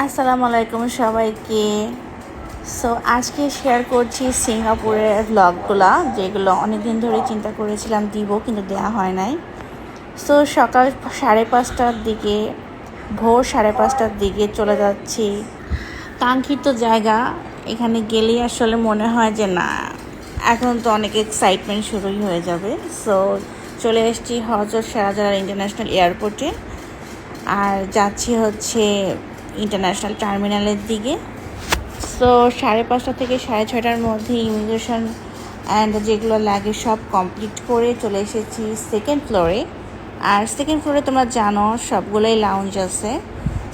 আসসালামু আলাইকুম সবাইকে। সো আজকে শেয়ার করছি সিঙ্গাপুরের ভ্লগগুলো, যেগুলো অনেক দিন ধরে চিন্তা করেছিলাম দিব, কিন্তু দেওয়া হয় নাই। সো সকাল 5:30টার দিকে, ভোর 5:30টার দিকে চলে যাচ্ছি কাঙ্ক্ষিত জায়গা। এখানে গেলেই আসলে মনে হয় যে না, এখন তো অনেক এক্সাইটমেন্ট শুরুই হয়ে যাবে। সো চলে এসেছি হযরত শাহজালাল ইন্টারন্যাশনাল এয়ারপোর্টে, আর যাচ্ছি হচ্ছে ইন্টারন্যাশনাল টার্মিনালের দিকে। সো 5:30 থেকে 6:30টার মধ্যে ইমিগ্রেশন অ্যান্ড যেগুলো লাগে সব কমপ্লিট করে চলে এসেছি সেকেন্ড ফ্লোরে। আর সেকেন্ড ফ্লোরে তোমরা জানো সবগুলোই লাউঞ্জ আছে।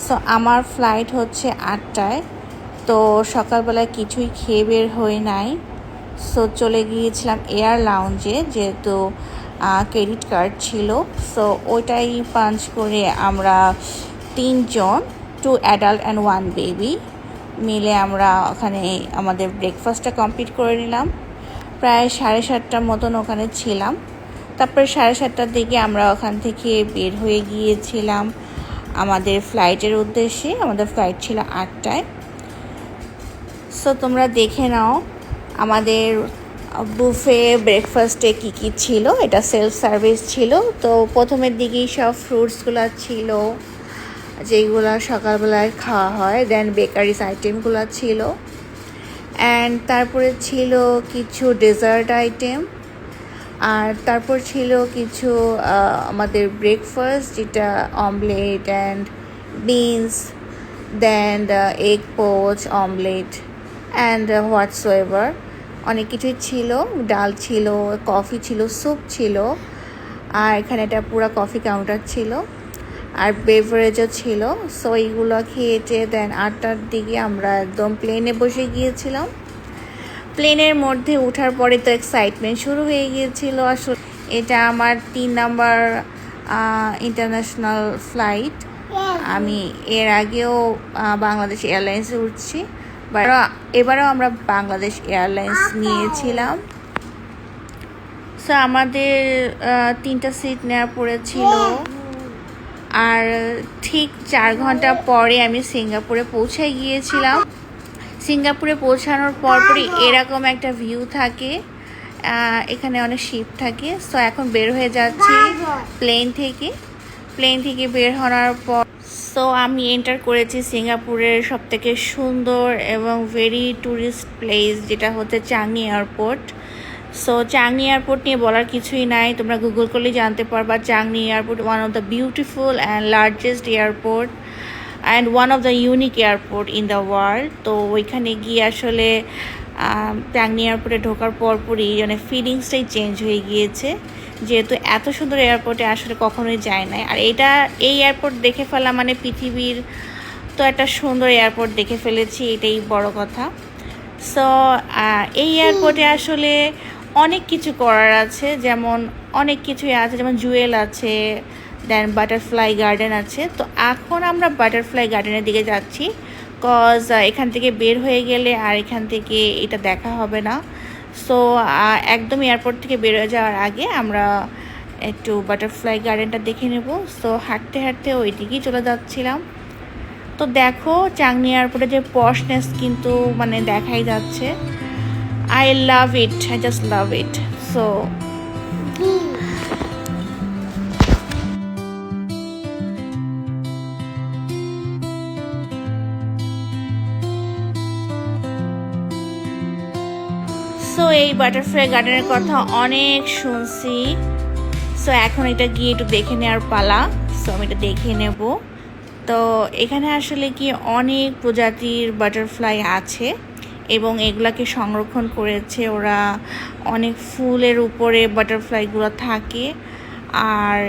সো আমার ফ্লাইট হচ্ছে 8টায়, তো সকালবেলায় কিছুই খেয়ে বের হয়ে নাই। সো চলে গিয়েছিলাম এয়ার লাউঞ্জে, যেহেতু ক্রেডিট কার্ড ছিল। সো ওইটাই পাঞ্চ করে আমরা 3জন, 2 অ্যাডাল্ট অ্যান্ড 1 বেবি মিলে আমরা ওখানে আমাদের ব্রেকফাস্টটা কমপ্লিট করে নিলাম। প্রায় 7:30টার মতন ওখানে ছিলাম। তারপরে 7:30টার দিকে আমরা ওখান থেকে বের হয়ে গিয়েছিলাম আমাদের ফ্লাইটের উদ্দেশ্যে। আমাদের ফ্লাইট ছিল 8টায়। সো তোমরা দেখে নাও আমাদের বুফে ব্রেকফাস্টে কী ছিল। এটা সেলফ সার্ভিস ছিল। তো প্রথমের দিকেই সব ফ্রুটসগুলো ছিল যেগুলো সকালবেলায় খাওয়া হয়, দেন বেকারিস আইটেমগুলো ছিল, অ্যান্ড তারপরে ছিল কিছু ডেজার্ট আইটেম, আর তারপর ছিল কিছু আমাদের ব্রেকফাস্ট, যেটা omelette and beans, then egg poach, omelette and whatsoever অনেক কিছুই ছিল। ডাল ছিল, কফি ছিল, স্যুপ ছিল, আর এখানে একটা পুরো কফি কাউন্টার ছিল, আর বেভারেজও ছিল। সো এইগুলো খেয়েছে দেন 8টার দিকে আমরা একদম প্লেনে বসে গিয়েছিলাম। প্লেনের মধ্যে ওঠার পরে তো এক্সাইটমেন্ট শুরু হয়ে গিয়েছিল। আসলে এটা আমার 3 নাম্বার ইন্টারন্যাশনাল ফ্লাইট। আমি এর আগেও বাংলাদেশ এয়ারলাইন্সে উঠছি, এবারেও আমরা বাংলাদেশ এয়ারলাইন্স নিয়েছিলাম। সো আমাদের 3টা সিট নেওয়া পড়েছিল। আর ঠিক 4 ঘন্টা পরে আমি সিঙ্গাপুরে পৌঁছে গিয়েছিলাম। সিঙ্গাপুরে পৌঁছানোর পরপরই এরকম একটা ভিউ থাকে, এখানে অনেক শিপ থাকে। সো এখন বের হয়ে যাচ্ছি প্লেন থেকে বের হওয়ার পর। সো আমি এন্টার করেছি সিঙ্গাপুরের সবথেকে সুন্দর এবং ভেরি ট্যুরিস্ট প্লেস, যেটা হচ্ছে Changi airport. So Changi airport নিয়ে বলার কিছুই নাই, তোমরা গুগল করলেই জানতে পারবা। Changi airport one of the beautiful and largest airport and one of the unique airport in the world. তো ওইখানে গিয়ে আসলে চাংনি এয়ারপোর্টে ঢোকার পরপরই মানে ফিলিংসটাই চেঞ্জ হয়ে গিয়েছে, যেহেতু এত সুন্দর এয়ারপোর্টে আসলে কখনোই যায় নাই। আর এই এয়ারপোর্ট দেখে ফেলা মানে পৃথিবীর তো একটা সুন্দর এয়ারপোর্ট দেখে ফেলেছি, এটাই বড় কথা। সো এই এয়ারপোর্টে আসলে অনেক কিছু করার আছে, যেমন অনেক কিছুই আছে, যেমন জুয়েল আছে, দেন বাটারফ্লাই গার্ডেন আছে। তো এখন আমরা বাটারফ্লাই গার্ডেনের দিকে যাচ্ছি, কজ এখান থেকে বের হয়ে গেলে আর এখান থেকে এটা দেখা হবে না। সো একদম এয়ারপোর্ট থেকে বের হয়ে যাওয়ার আগে আমরা একটু বাটারফ্লাই গার্ডেনটা দেখে নেব। সো হাঁটতে হাঁটতে ওই দিকেই চলে যাচ্ছিলাম। তো দেখো চাংনি এয়ারপোর্টে যে পশনেস কিন্তু মানে দেখাই যাচ্ছে। I love it, I just love it. So এই বাটারফ্লাই গার্ডেনের কথা অনেক শুনছি। সো এখন এটা গিয়ে একটু দেখে নেওয়ার পালা। সো আমি এটা দেখে নেব। তো এখানে আসলে কি অনেক প্রজাতির বাটারফ্লাই আছে এবং এগুলাকে সংরক্ষণ করেছে ওরা। অনেক ফুলের উপরে বাটারফ্লাইগুলো থাকে, আর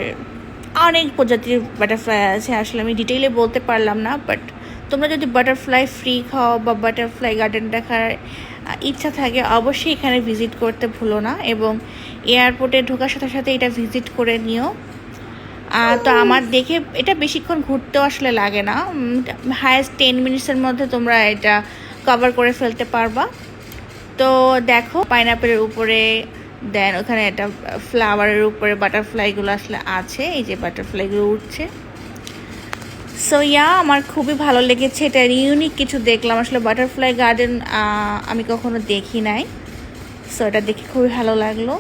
অনেক প্রজাতির বাটারফ্লাই আছে। আসলে আমি ডিটেইলে বলতে পারলাম না, বাট তোমরা যদি বাটারফ্লাই ফ্রি খাও বা বাটারফ্লাই গার্ডেন দেখার ইচ্ছা থাকে, অবশ্যই এখানে ভিজিট করতে ভুলো না, এবং এয়ারপোর্টে ঢোকার সাথে সাথে এটা ভিজিট করে নিও। তো আমার দেখে এটা বেশিক্ষণ ঘুরতেও আসলে লাগে না, হায়েস্ট 10 মিনিটসের মধ্যে তোমরা এটা কভার করে ফেলতে পারবা। তো দেখো পাইনাপেলের উপরে, দেন ওখানে একটা ফ্লাওয়ারের উপরে বাটারফ্লাইগুলো আসলে আছে, এই যে বাটারফ্লাইগুলো উঠছে। সো আমার খুবই ভালো লেগেছে, এটা ইউনিক কিছু দেখলাম। আসলে বাটারফ্লাই গার্ডেন আমি কখনো দেখি নাই, সো এটা দেখে খুবই ভালো লাগলো।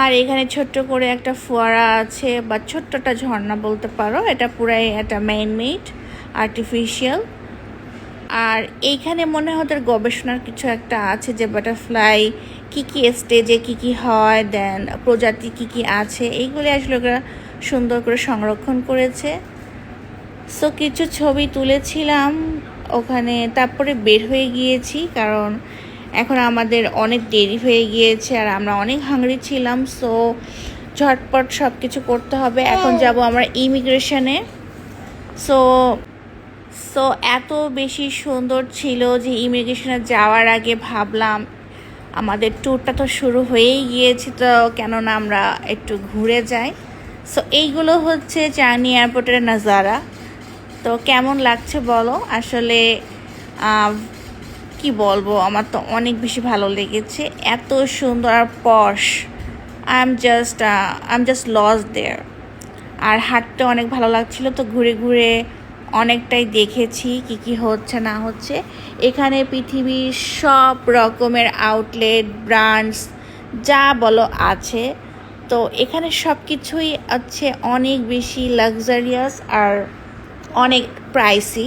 আর এখানে ছোট্ট করে একটা ফোয়ারা আছে, বা ছোট্টটা ঝর্ণা বলতে পারো, এটা পুরাই একটা ম্যানমেড আর্টিফিশিয়াল। আর এইখানে মনে হয় ওদের গবেষণার কিছু একটা আছে, যে বাটারফ্লাই কী কী স্টেজে কী কী হয়, দেন প্রজাতি কী কী আছে, এইগুলি আসলে ওরা সুন্দর করে সংরক্ষণ করেছে। সো কিছু ছবি তুলেছিলাম ওখানে, তারপরে বের হয়ে গিয়েছি, কারণ এখন আমাদের অনেক দেরি হয়ে গিয়েছে আর আমরা অনেক হাংরি ছিলাম। সো ঝটপট সব কিছু করতে হবে। এখন যাব আমরা ইমিগ্রেশনে। সো সো এত বেশি সুন্দর ছিল যে ইমিগ্রেশনে যাওয়ার আগে ভাবলাম আমাদের ট্যুরটা তো শুরু হয়েই গিয়েছে, তো কেননা আমরা একটু ঘুরে যাই। সো এইগুলো হচ্ছে চাঁদনী এয়ারপোর্টের নাজারা। তো কেমন লাগছে বলো? আসলে কি বলবো, আমার তো অনেক বেশি ভালো লেগেছে, এত সুন্দর আর posh. I am just lost there. আর হাঁটতে অনেক ভালো লাগছিল, তো ঘুরে ঘুরে অনেকটাই দেখেছি কি কি হচ্ছে না হচ্ছে। এখানে পৃথিবীর সব রকমের আউটলেট, ব্রান্ডস যা বলো আছে। তো এখানে সব কিছুই আছে অনেক বেশি লাক্সারিয়াস আর অনেক প্রাইসি।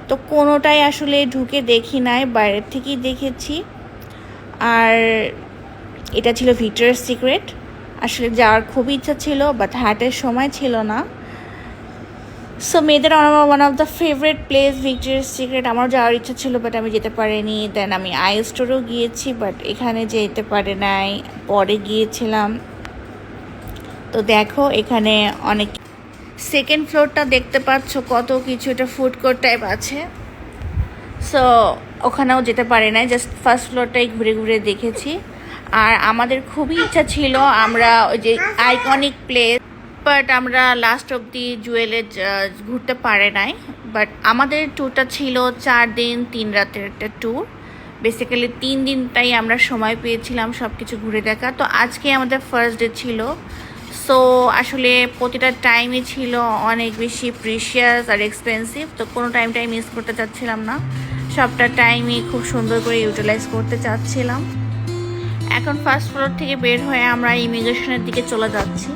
তো কোনোটাই আসলে ঢুকে দেখি নাই, বাইরের থেকেই দেখেছি। আর এটা ছিল ভিক্টোরিয়াস সিক্রেট। আসলে যাওয়ার খুবই ইচ্ছা ছিল, বাট হাটের সময় ছিল না। সো মেয়েদের one of the favourite place victorious secret. আমার যাওয়ার ইচ্ছা ছিল, বাট আমি যেতে পারিনি। দেন আমি আই স্টোরেও গিয়েছি, বাট এখানে যেতে পারে নাই, পরে গিয়েছিলাম। তো দেখো এখানে অনেক, সেকেন্ড ফ্লোরটা দেখতে পাচ্ছ কত কিছু, এটা ফুড কোর্ট টাইপ আছে। সো ওখানেও যেতে পারি নাই, জাস্ট ফার্স্ট ফ্লোরটাই ঘুরে ঘুরে দেখেছি। আর আমাদের খুবই ইচ্ছা ছিল আমরা ওই যে আইকনিক প্লেস, বাট আমরা লাস্ট অবধি জুয়েলে ঘুরতে পারে নাই। বাট আমাদের ট্যুরটা ছিল 4 দিন 3 রাতের একটা ট্যুর। বেসিক্যালি 3 দিনটাই আমরা সময় পেয়েছিলাম সব কিছু ঘুরে দেখা। তো আজকে আমাদের ফার্স্ট ডে ছিল। সো আসলে প্রতিটা টাইমই ছিল অনেক বেশি প্রিশিয়াস আর এক্সপেন্সিভ। তো কোনো টাইমটাই মিস করতে চাচ্ছিলাম না, সবটা টাইমই খুব সুন্দর করে ইউটিলাইজ করতে চাচ্ছিলাম। এখন ফার্স্ট ফ্লোর থেকে বের হয়ে আমরা ইমিগ্রেশনের দিকে চলে যাচ্ছি।